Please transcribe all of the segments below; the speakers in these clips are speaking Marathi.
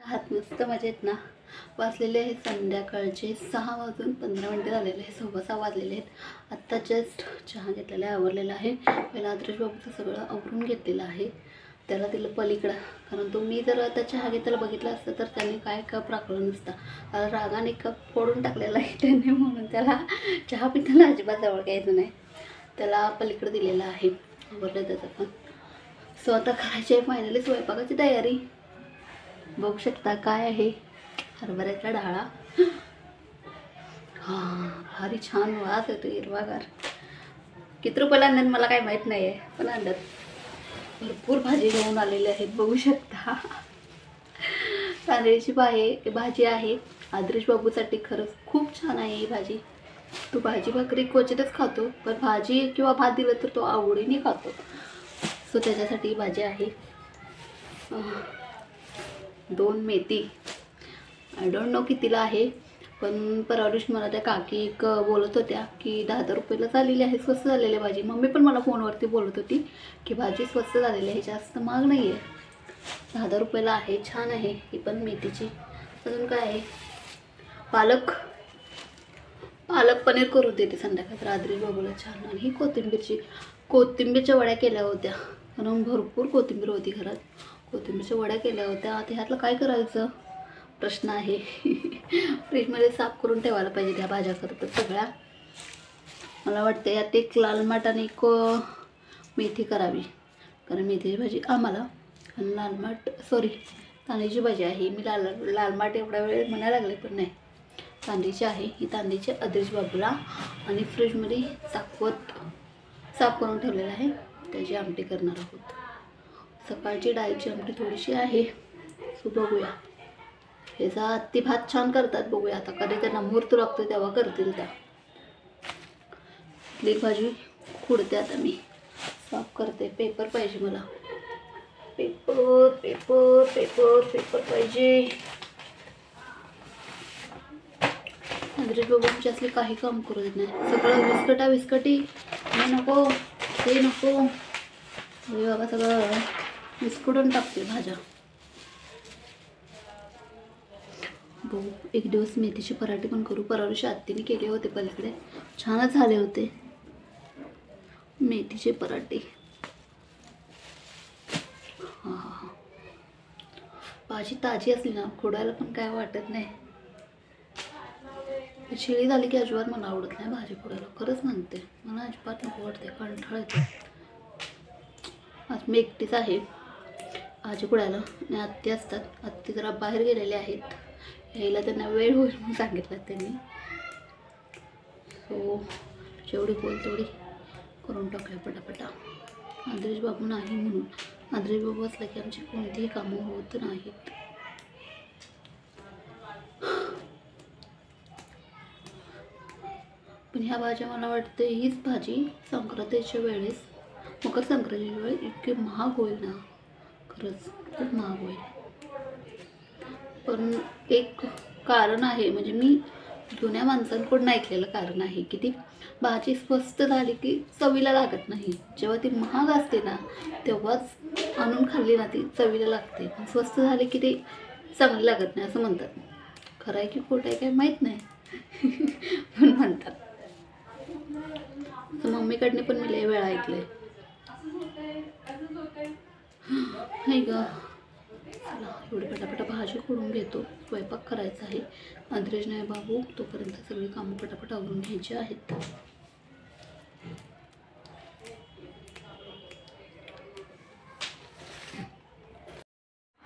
हात मस्त मजेत ना. वाजलेले आहेत संध्याकाळचे 6:15 झालेले आहे, 6:15 वाजलेले आहेत. आत्ता जस्ट चहा घेतलेला आहे, आवरलेला आहे. पहिला आदर्श बाबूचं सगळं आवरून घेतलेलं आहे. त्याला दिलं पलीकडं, कारण तो मी जर आता चहा घेताना बघितलं असतं तर त्याने काय कप राखला नसता. रागाने कप फोडून टाकलेला आहे त्याने, म्हणून त्याला चहा पिताना अजिबात जवळ घ्यायचं नाही. त्याला पलीकडं दिलेलं आहे, आवरलं त्याचं पण. सो आता करायची आहे फायनली स्वयंपाकाची तयारी. बघू शकता काय आहे, हरभऱ्याचा डाळा. हां, भारी छान वास येतो हिरवागार. किती रुपयाला आणतात मला काय माहीत नाही आहे, पण आणतात. भरपूर भाजी घेऊन आलेली आहेत, बघू शकता. तांदळीची भाजी आहे आदर्श बाबूसाठी. खरंच खूप छान आहे ही भाजी. तो भाजी भाकरी क्वचितच खातो, पण भाजी किंवा भात दिलं तर तो आवडीने खातो. सो त्याच्यासाठी ही भाजी आहे. 2 मेथी, आय डोंट नो कितीला आहे, पण परवा दिवशी मला त्या काकी एक बोलत होत्या की 10 रुपयाला झालेली आहे, स्वस्त झालेली आहे भाजी. मम्मी पण मला फोनवरती बोलत होती की भाजी स्वस्त झालेली आहे, जास्त महाग नाही आहे, 10 रुपयाला आहे. छान आहे ही पण मेथीची. अजून काय आहे, पालक पनीर करून देते संध्याकाळी रात्री बाबूला छान. आणि ही कोथिंबीरच्या वड्या केल्या होत्या, कारण भरपूर कोथिंबीर होती घरात. कोथिंबीरच्या वड्या केल्या होत्या. आता ह्यातलं काय करायचं प्रश्न आहे. फ्रीजमध्ये साफ करून ठेवायला पाहिजे त्या भाज्या करतात सगळ्या. मला वाटतं यात एक लाल माठ आणि एक मेथी करावी, कारण मेथीची भाजी आम्हाला आणि लाल माठ तांदळीची भाजी आहे. मी लाल माठ एवढा वेळ म्हणायला लागले, पण नाही, तांदळीची आहे ही. तांदळीची आदर्श बाबूला. आणि फ्रीजमध्ये साफ करून ठेवलेलं आहे, त्याची आमटी करणार आहोत. सकाळची डाळीची आमटी थोडीशी आहे, सो बघूया. ह्याचा हत्ती भात छान करतात, बघूया आता. कधी त्यांना मुहूर्त लागतो तेव्हा करतील त्या. इथली भाजी खुडते आता मी, साफ करते. पेपर पाहिजे मला, पेपर पेपर पेपर पेपर पाहिजे. आदर्श बाबूंची असले काही काम करू देत नाही, सगळं विस्कटी. हे नको ते नको, हे बाबा सगळं विस्कटून टाकते भाज्या. बघू, एक दिवस मेथीचे पराठे पण करू. परवा दिवशी आत्तीने केले होते पलीकडे, छानच झाले होते मेथीचे पराठे. हां, भाजी ताजी असली ना खोडायला पण काय वाटत नाही. शिळी झाली की अजिबात मला आवडत नाही भाजी खोडायला, खरंच म्हणते. मला अजिबात नको वाटते, कंटाळा येतो. आज मी एकटीच आहे भाजी खोडायला, आणि आत्ती असतात. आत्ती जरा बाहेर गेलेले आहेत, यायला त्यांना वेळ होईल म्हणून सांगितलं त्यांनी. सो जेवढी बोल तेवढी करून टाकूया पटापटा. आदर्श बाबू नाही म्हणून. आदर्श बाबू असला की आमची कोणतीही कामं होत नाहीत. पण ह्या भाज्या मला वाटतं हीच भाजी संक्रांतीच्या वेळेस, मकर संक्रांतीच्या वेळेस इतके महाग होईल ना, खरंच खूप महाग होईल. पण एक कारण आहे, म्हणजे मी जुन्या माणसांकडून ऐकलेलं कारण आहे की ती भाजी स्वस्त झाली की चवीला लागत नाही. जेव्हा ती महाग असते ना तेव्हाच आणून खाल्ली ना ती चवीला लागते, पण स्वस्त झाली की ते चांगली लागत नाही असं म्हणतात. खरं आहे की खोटं आहे काय माहीत नाही, पण म्हणतात. मम्मीकडने पण मी लय वेळा ऐकलंय. नाही ग, चला एवढी पटापटा भाजी खोडून घेतो, स्वयंपाक करायचा आहे. आदर्श नाही बाबू तोपर्यंत सगळी कामं पटापट आवरून घ्यायची आहेत.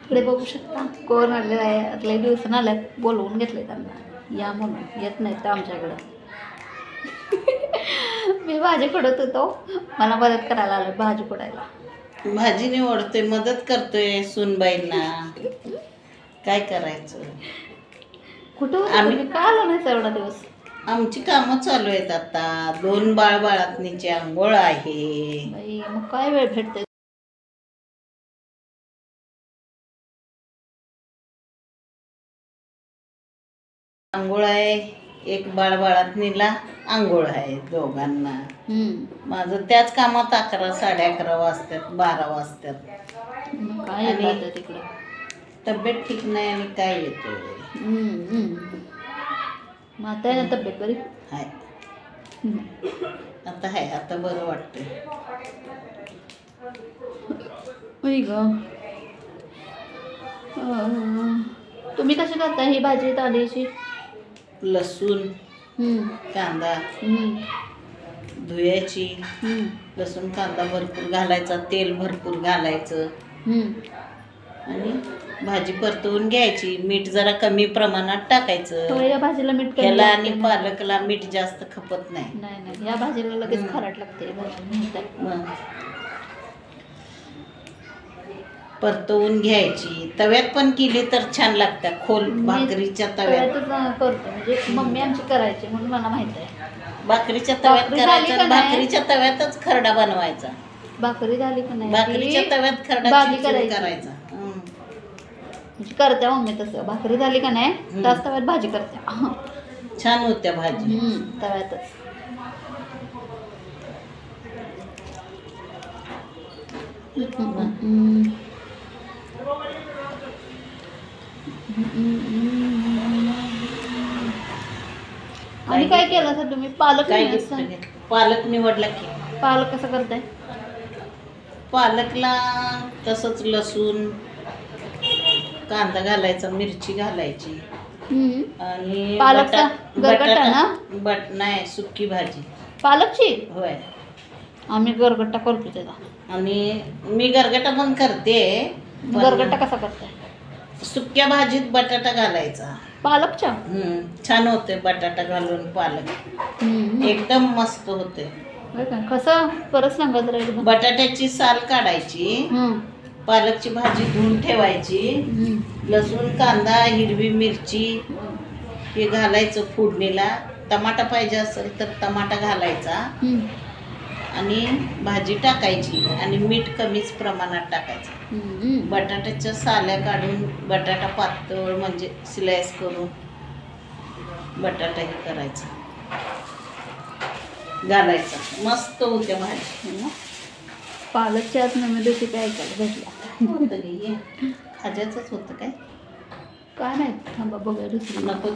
इकडे बघू शकता कोण आलेलं आहे. लय दिवसानं आल्यात, बोलवून घेतले त्यांना या म्हणून, येत नाही तर आमच्याकडं. मी भाजी खोडत होतो, मला मदत करायला आलं भाजी खोडायला. भाजी निवडतोय, मदत करतोय सूनबाईंना, काय करायचं. कुठं आम्ही का आलो नाही एवढा दिवस. आमची कामं चालू आहेत आता. 2 बाळातनीची आंघोळ आहे. बाई मग काय वेळ भेटते. आंघोळ आहे, एक बाळातनीला आंघोळ आहे, दोघांना. माझं त्याच कामात 11 साडे 11 वाजतात, 12 वाजतात. काय तिकडं तब्येत ठीक नाही आणि काय येतो मग आता आहे ना तब्येत बरी? हाय आता आहे, आता बरं वाटतंय. होय ग. तुम्ही कशी करता ही भाजी तांदळीची? लसूण कांदा धुयाची, लसूण कांदा भरपूर घालायचा, तेल भरपूर घालायचं आणि भाजी परतवून घ्यायची. मीठ जरा कमी प्रमाणात टाकायचं. या भाजीला मीठ कमी ह्याला लागते आणि ना? पालकला मीठ जास्त खपत नाही. नाही नाही, या भाजीला लगेच खारट लागते भाजी माहित आहे. मग परतवून घ्यायची. तव्यात पण केली तर छान लागतात. खोल भाकरीच्या तव्यात तव्यातच करतो, म्हणजे मम्मी आमची करायची म्हणून मला माहित आहे. भाकरीच्या तव्यात भाकरी झाली करायचं. का नाही? भाकरीच्या तव्यातच खरडा बनवायचा. भाकरी झाली का नाही? भाकरीच्या तव्यात खरडा भाजी चिरचिर करायची. करायचा. म्हणजे करते मम्मी तसं. भाकरी झाली का नाही त्याच तव्यात भाजी करते. छान होत्या भाजी. तव्यातच. आणि काय केलं सर तुम्ही? पालक काय नाही गिफ्ट असं? घेतलं? पालक निवडला की. पालक कसं करताय? पालकला तसंच लसूण कांदा घालायचा, मिरची घालायची आणि पालकचा गरगट्टा ना? नाही, सुकी भाजी. पालकची? होय. आम्ही गरगट्टा करतो त्याचा. आणि मी गरगटा पण करते. पण गरगट्टा कसा करताय? सुक्या भाजीत बटाटा घालायचा. पालकच्या? छान होते बटाटा घालून पालक. एकदम मस्त होते. कसं परत सांगा जरा एकदा. बटाट्याची साल काढायची, पालकची भाजी धुवून ठेवायची, लसूण कांदा हिरवी मिरची हे घालायचं फोडणीला. टमाटा पाहिजे असेल तर टमाटा घालायचा आणि भाजी टाकायची आणि मीठ कमीच प्रमाणात टाकायचं. बटाट्याच्या साल्या काढून बटाटा पातळ म्हणजे स्लाइस करून बटाटा हे करायचा घालायचा. मस्त होत्या भाजी. पालकच्या आज नवीन रेसिपी ऐकायला भेटला. खाज्याचंच होतं काय काय नाही, थांबा बघा दुसरी. नको,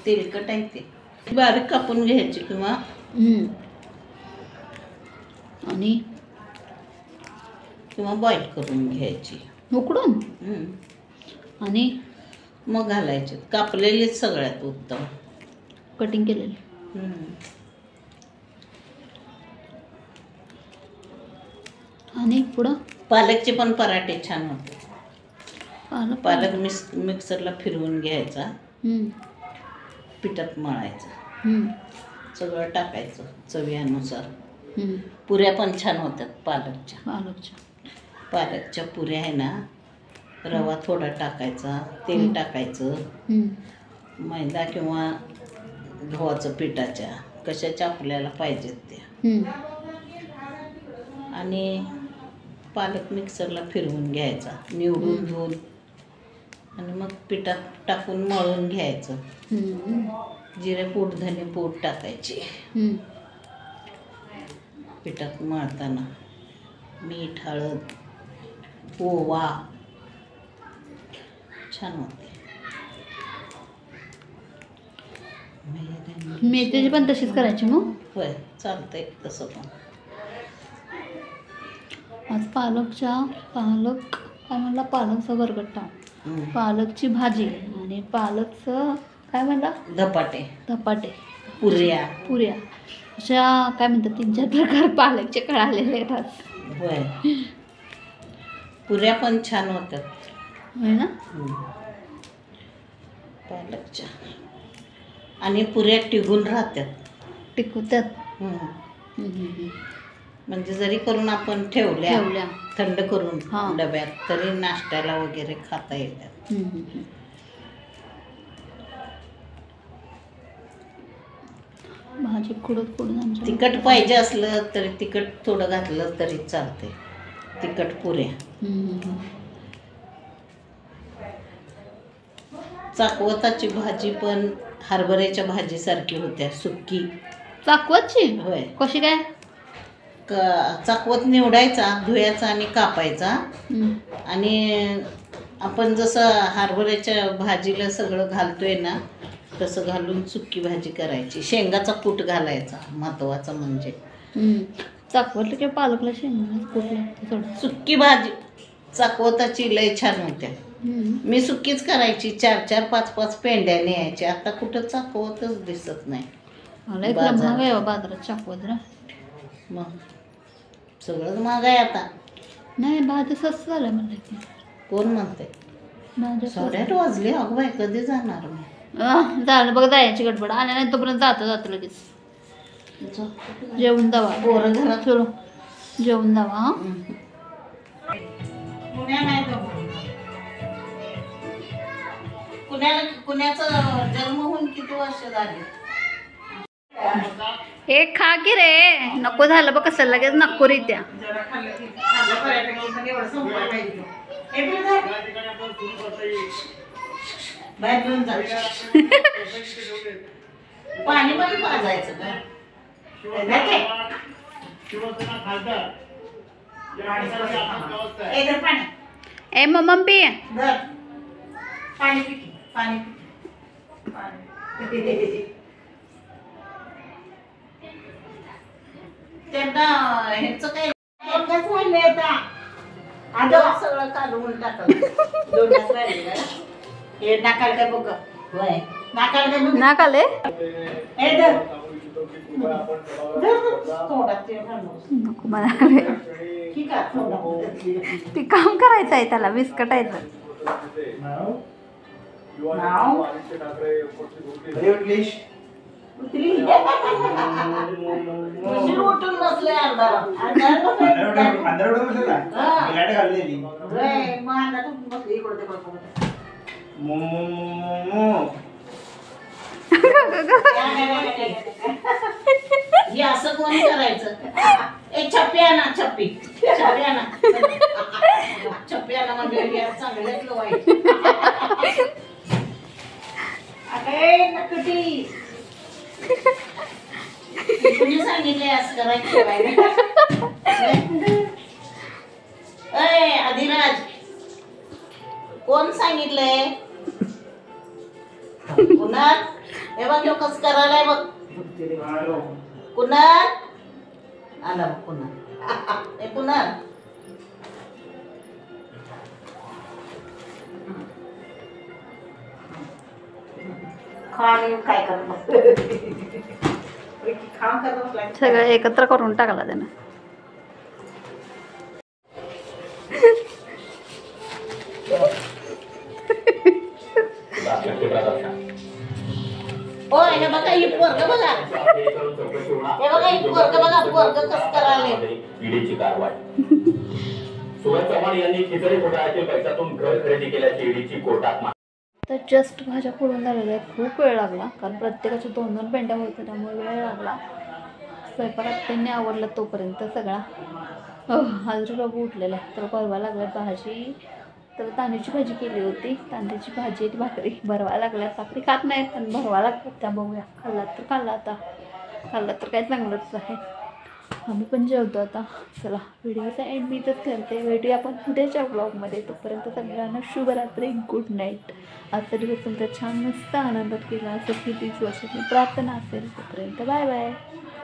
तेलकट आहे ते. बारीक कापून घ्यायची किंवा आणि बॉईल करून घ्यायची उकडून आणि मग घालायचे. कापलेलीच सगळ्यात उत्तम. कटिंग केलेली. आणि पुढं पालकचे पण पराठे छान होते. पालक मिक्सरला फिरवून घ्यायचा, पिठात मळायचं, सगळं टाकायचं चवीनुसार. पुऱ्या पण छान होतात पालकच्या पुऱ्या आहे ना. रवा थोडा टाकायचा, तेल टाकायचं, मैदा किंवा गव्हाचं पिठाच्या कशाच्या आपल्याला पाहिजेत त्या. आणि पालक मिक्सरला फिरवून घ्यायचा, निवडून धुवून, आणि मग पिठात टाकून मळून घ्यायचं. जिरे पूड धने पूड टाकायची पिठात मळताना. मीठ हळद ओवा छान होते. मेथीची पण तशीच करायची मग? होय, चालतंय तसं पण. आज पालक काय म्हणला? पालकचा गरगट्टा, पालकची भाजी आणि पालकचं काय म्हणला? धपाटे पुऱ्या अशा काय म्हणतात 3-4 प्रकार पालकचे कळालेले आहेत. होय, पुऱ्या पण छान होतात. होय ना? पालकच्या. आणि पुऱ्या टिकून राहतात. टिकवतात. म्हणजे जरी करून आपण ठेवल्या थंड करून डब्यात तरी नाश्त्याला वगैरे खाता येतात. भाजी कुडून तिखट पाहिजे असलं तरी तिखट थोडं घातलं तरी चालते. तिखट पुऱ्या. चाकवताची भाजी पण हरभऱ्याच्या भाजीसारखी होत्या, सुक्की. चाकवतची? होय. कशी काय? चाकवत निवडायचा, धुयाचा आणि कापायचा आणि आपण जसं हरभऱ्याच्या भाजीला सगळं घालतोय ना तसं घालून सुकी भाजी करायची. शेंगाचा कूट घालायचा महत्वाचं म्हणजे. चाकवलं की पालकला शेंगदाण्याचं कूट लागतं थोडं. सुक्की भाजी चाकवताची लय छान होत्या. मी सुक्कीच करायची. 4-4, 5-5 पेंड्या न्यायची. आता कुठं चाकवतच दिसत नाही. मला एक महाग आहे बाजारात चाकवत ना. मग सगळंच महाग आहे आता. नाही भाज्या स्वस्त झालं म्हणलं की. कोण म्हणते? भाज्या 8:30 वाजले. अगं बाई कधी जाणार मी? झालं बघ जायची गडबड. आल्या नाही तोपर्यंत जातो लगेच. जेवून जावा. पोरं घरात. चलो जेवून जावा. हा पुण्याचा जन्म होऊन किती वर्ष झाली? एक खा की रे. नको झालं बघ कसं लगेच नको रित्या. पाणी पण पाजायचं का? ए मम्मी पी. पाणी पाणी त्यांना ह्याचं काय सगळं काढून टाकलं. हे नाकाल काय बघ. होय नाकाल काय बघ. नाकाले नको म्हणाले. ते काम करायचं आहे त्याला विस्कटायचं. उठून बसले हे असं कोण करायचं? एक छप्पी आणा. छप्पी आणा. छप्पी आणा म्हणजे चांगल्यातलं वाईट. नकटी कुणी सांगितलंय असं करायचं? आदिराज कोण सांगितलंय? कुणाल हे बघ ह्यो कसं करायलाय बघ. कुणाल आला बघ. कुणाल हे कुणाल काय करत सगळं एकत्र करून टाकला त्यानं. हो हे बघा ही पोरग बघा. हे बघा ही पोरग बघा. पोरग कसं करायला. ईडीची कारवाई. सुभाष चव्हाण यांनी खिचडी घोटाळ्यातील पैशातून घर खरेदी केल्याची ईडीची कोर्टात. तर जस्ट भाज्या फोडून झालेल्या आहेत. खूप वेळ लागला कारण प्रत्येकाच्या 2-2 पेंड्या होत्या त्यामुळे वेळ लागला. स्वयंपाकात त्यांनी आवडला तोपर्यंत सगळा. हाजरी बाबू उठलेला आहे तर भरवा लागल्या भाजी. तर तांदळाची भाजी केली होती. तांदळाची भाजी आणि भाकरी भरवा लागल्या. भाकरी खात नाही पण भरवा लागतात त्या. बघूया खाल्ला तर खाल्ला. आता खाल्ला तर काय चांगलंच आहे. आम्ही पण जेवतो आता. चला व्हिडिओचा एंड मी इथंच करते. भेटूया आपण पुढच्या ब्लॉगमध्ये. तोपर्यंत सगळ्यांना शुभरात्री. Good night. आजचा दिवस तुमचा छान मस्त आनंदात केला असं कितीच वर्षाची प्रार्थना असेल. तोपर्यंत बाय बाय.